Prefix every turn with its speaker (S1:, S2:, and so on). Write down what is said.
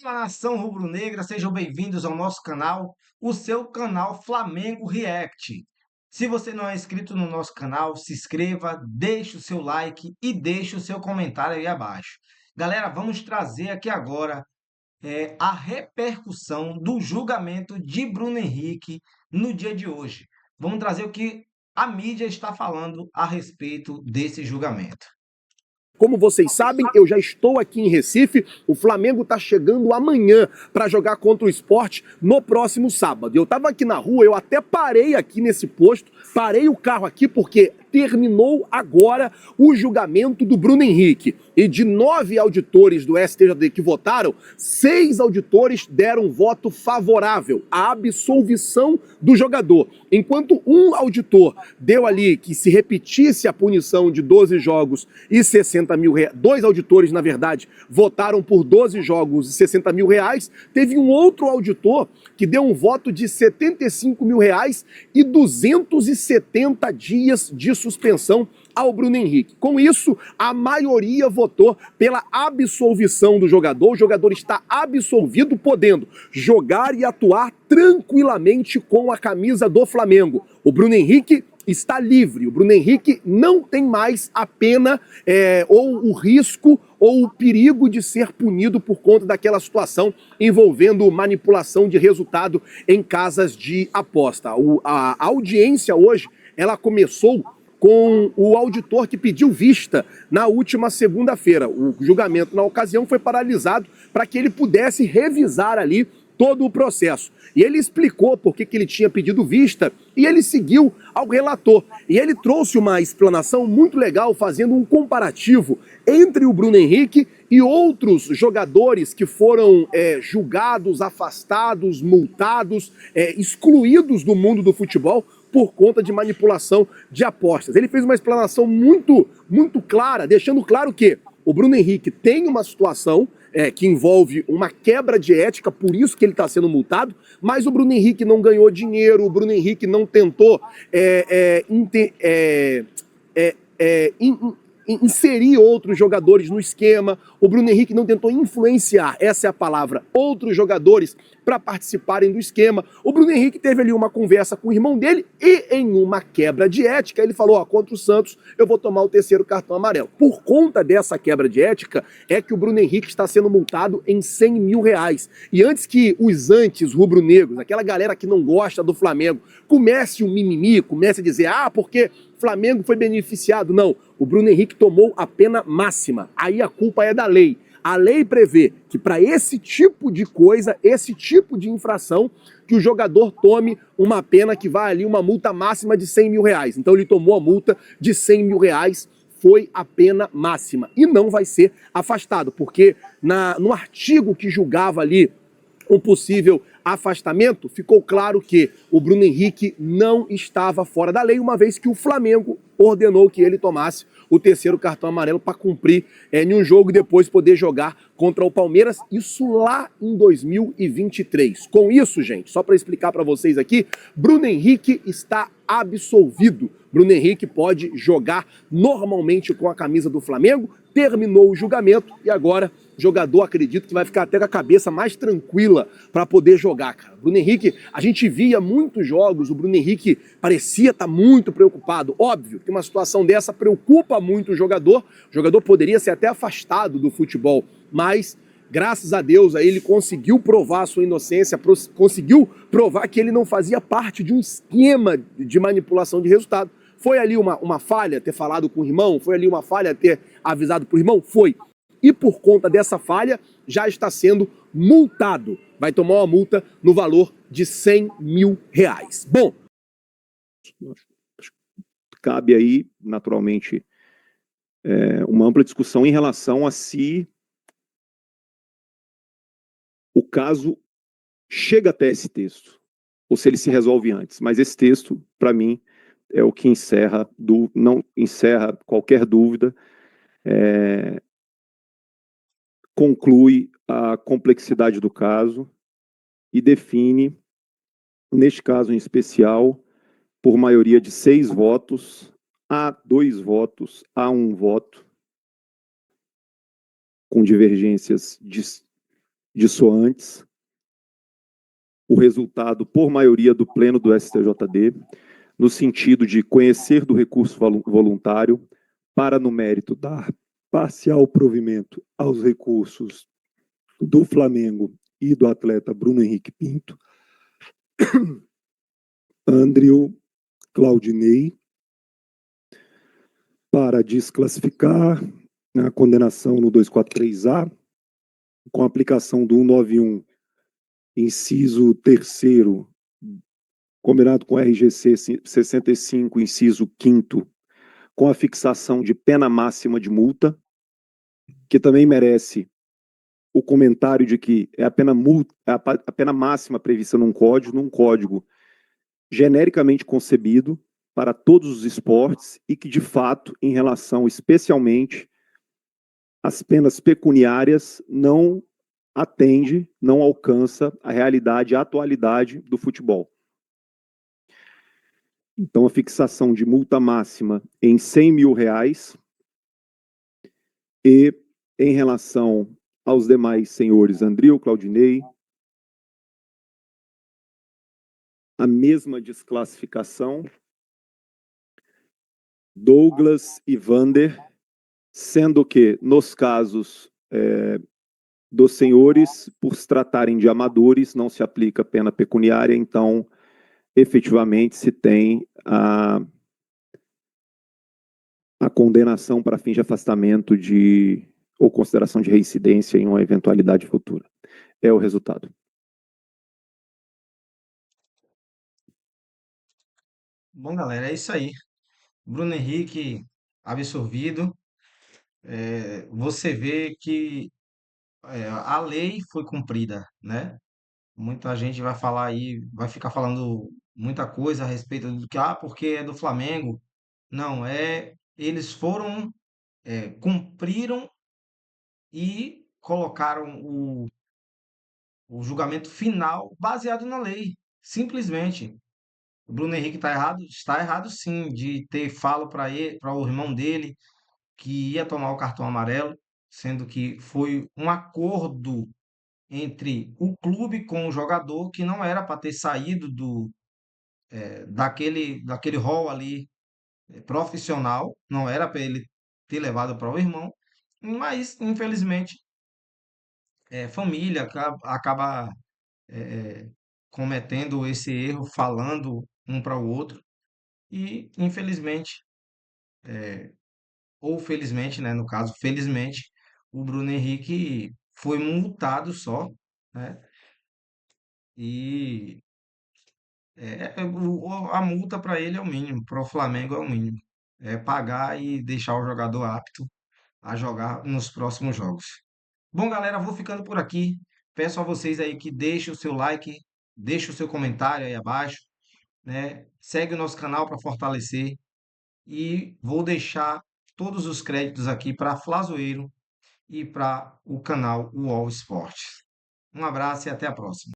S1: Fala, nação rubro-negra, sejam bem-vindos ao nosso canal, o seu canal Flamengo React. Se você não é inscrito no nosso canal, se inscreva, deixe o seu like e deixe o seu comentário aí abaixo. Galera, vamos trazer aqui agora a repercussão do julgamento de Bruno Henrique no dia de hoje. Vamos trazer o que a mídia está falando a respeito desse julgamento.
S2: Como vocês sabem, eu já estou aqui em Recife. O Flamengo está chegando amanhã para jogar contra o Sport no próximo sábado. Eu estava aqui na rua, eu até parei aqui nesse posto, parei o carro aqui porque terminou agora o julgamento do Bruno Henrique. E de 9 auditores do STJD que votaram, 6 auditores deram voto favorável à absolvição do jogador. Enquanto um auditor deu ali que se repetisse a punição de 12 jogos e 60 mil reais, 2 auditores, na verdade, votaram por 12 jogos e 60 mil reais, teve um outro auditor que deu um voto de 75 mil reais e 270 dias de suspensão ao Bruno Henrique. Com isso, a maioria votou pela absolvição do jogador. O jogador está absolvido, podendo jogar e atuar tranquilamente com a camisa do Flamengo. O Bruno Henrique está livre. O Bruno Henrique não tem mais a pena ou o risco ou o perigo de ser punido por conta daquela situação envolvendo manipulação de resultado em casas de aposta. A audiência hoje, ela começou com o auditor que pediu vista na última segunda-feira. O julgamento, na ocasião, foi paralisado para que ele pudesse revisar ali todo o processo. E ele explicou por que ele tinha pedido vista e ele seguiu ao relator. E ele trouxe uma explanação muito legal, fazendo um comparativo entre o Bruno Henrique e outros jogadores que foram julgados, afastados, multados, excluídos do mundo do futebol por conta de manipulação de apostas. Ele fez uma explanação muito clara, deixando claro que o Bruno Henrique tem uma situação que envolve uma quebra de ética, por isso que ele está sendo multado, mas o Bruno Henrique não ganhou dinheiro, o Bruno Henrique não tentou inserir outros jogadores no esquema, o Bruno Henrique não tentou influenciar, essa é a palavra, outros jogadores para participarem do esquema. O Bruno Henrique teve ali uma conversa com o irmão dele e em uma quebra de ética ele falou, contra o Santos eu vou tomar o 3º cartão amarelo. Por conta dessa quebra de ética é que o Bruno Henrique está sendo multado em 100 mil reais. E antes que os rubro-negros, aquela galera que não gosta do Flamengo, comece um mimimi, comece a dizer, porque Flamengo foi beneficiado. Não, o Bruno Henrique tomou a pena máxima. Aí a culpa é da lei. A lei prevê que para esse tipo de coisa, esse tipo de infração, que o jogador tome uma pena que vai ali, uma multa máxima de 100 mil reais. Então ele tomou a multa de 100 mil reais, foi a pena máxima. E não vai ser afastado, porque no artigo que julgava ali um possível afastamento, ficou claro que o Bruno Henrique não estava fora da lei, uma vez que o Flamengo ordenou que ele tomasse o 3º cartão amarelo para cumprir em um jogo e depois poder jogar contra o Palmeiras, isso lá em 2023. Com isso, gente, só para explicar para vocês aqui, Bruno Henrique está absolvido. Bruno Henrique pode jogar normalmente com a camisa do Flamengo, terminou o julgamento e agora o jogador, acredito que vai ficar até com a cabeça mais tranquila para poder jogar, cara. Bruno Henrique, a gente via muitos jogos, o Bruno Henrique parecia estar muito preocupado. Óbvio que uma situação dessa preocupa muito o jogador poderia ser até afastado do futebol, mas graças a Deus aí ele conseguiu provar a sua inocência, conseguiu provar que ele não fazia parte de um esquema de manipulação de resultado. Foi ali uma falha ter falado com o irmão? Foi ali uma falha ter avisado para o irmão? Foi. E por conta dessa falha, já está sendo multado. Vai tomar uma multa no valor de 100 mil reais. Bom, cabe aí, naturalmente, uma ampla discussão em relação a se o caso chega até esse texto, ou se ele se resolve antes. Mas esse texto, para mim, é o que não encerra qualquer dúvida, conclui a complexidade do caso e define, neste caso em especial, por maioria de 6 votos, a 2 votos, a 1 voto, com divergências dissoantes, o resultado por maioria do Pleno do STJD, no sentido de conhecer do recurso voluntário, para, no mérito, dar parcial provimento aos recursos do Flamengo e do atleta Bruno Henrique Pinto, Andrew Claudinei, para desclassificar a condenação no 243A, com a aplicação do 191, inciso 3º, combinado com o RGC 65, inciso 5º, com a fixação de pena máxima de multa, que também merece o comentário de que é a pena máxima prevista num código genericamente concebido para todos os esportes e que, de fato, em relação especialmente às penas pecuniárias, não atende, não alcança a realidade, a atualidade do futebol. Então, a fixação de multa máxima em R$100 mil e, em relação aos demais senhores Andril, Claudinei, a mesma desclassificação, Douglas e Vander, sendo que, nos casos dos senhores, por se tratarem de amadores, não se aplica pena pecuniária, então, efetivamente, se tem a condenação para fins de afastamento ou consideração de reincidência em uma eventualidade futura. É o resultado.
S1: Bom, galera, é isso aí. Bruno Henrique absolvido. Você vê que a lei foi cumprida, né? Muita gente vai falar aí, vai ficar falando muita coisa a respeito do que, porque é do Flamengo. Não, eles foram, cumpriram e colocaram o julgamento final baseado na lei. Simplesmente. O Bruno Henrique está errado sim, de ter falo para ele, para o irmão dele que ia tomar o cartão amarelo, sendo que foi um acordo entre o clube com o jogador que não era para ter saído daquele rol ali profissional, não era para ele ter levado para o irmão, mas infelizmente família acaba cometendo esse erro, falando um para o outro e infelizmente ou felizmente, né, no caso, felizmente, o Bruno Henrique foi multado só, né? E a multa para ele é o mínimo, para o Flamengo é o mínimo. É pagar e deixar o jogador apto a jogar nos próximos jogos. Bom, galera, vou ficando por aqui. Peço a vocês aí que deixem o seu like, deixem o seu comentário aí abaixo, né? Segue o nosso canal para fortalecer e vou deixar todos os créditos aqui para Flazoeiro e para o canal UOL Esportes. Um abraço e até a próxima.